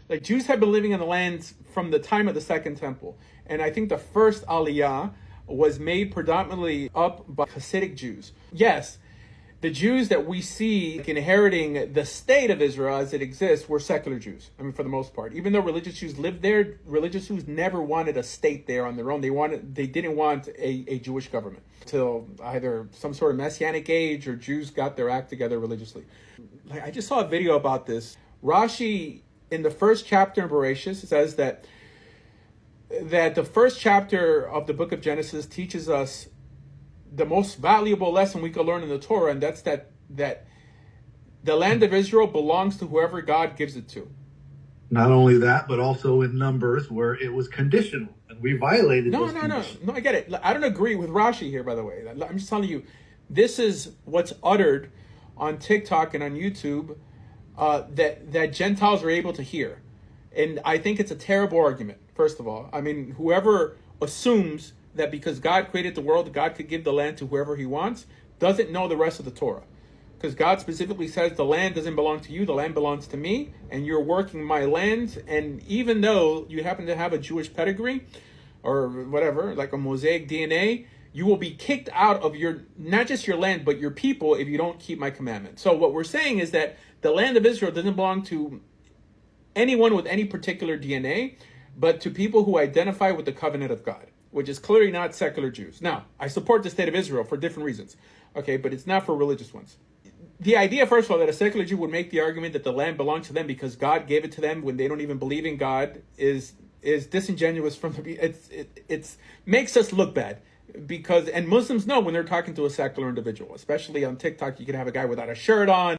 Like, Jews have been living in the land from the time of the Second Temple. And I think the first Aliyah was made predominantly up by Hasidic Jews. Yes, the Jews that we see inheriting the state of Israel as it exists were secular Jews. I mean, for the most part, even though religious Jews lived there, religious Jews never wanted a state there on their own. They didn't want a Jewish government till either some sort of Messianic age or Jews got their act together religiously. Like, I just saw a video about this. Rashi, in the first chapter in Bereshit, says that the first chapter of the book of Genesis teaches us the most valuable lesson we could learn in the Torah, and that's that the land of Israel belongs to whoever God gives it to. Not only that, but also in Numbers where it was conditional, and we violated those conditions. No, I get it. I don't agree with Rashi here, by the way. I'm just telling you, this is what's uttered on TikTok and on YouTube that Gentiles are able to hear. And I think it's a terrible argument, first of all. I mean, whoever assumes that because God created the world, God could give the land to whoever he wants, doesn't know the rest of the Torah. Because God specifically says the land doesn't belong to you, the land belongs to me, and you're working my land. And even though you happen to have a Jewish pedigree or whatever, like a Mosaic DNA, you will be kicked out of not just your land, but your people if you don't keep my commandments. So what we're saying is that the land of Israel doesn't belong to anyone with any particular DNA, but to people who identify with the covenant of God, which is clearly not secular Jews. Now, I support the state of Israel for different reasons, okay, but it's not for religious ones. The idea, first of all, that a secular Jew would make the argument that the land belongs to them because God gave it to them when they don't even believe in God is disingenuous from it makes us look bad. And Muslims know when they're talking to a secular individual, especially on TikTok, you can have a guy without a shirt on.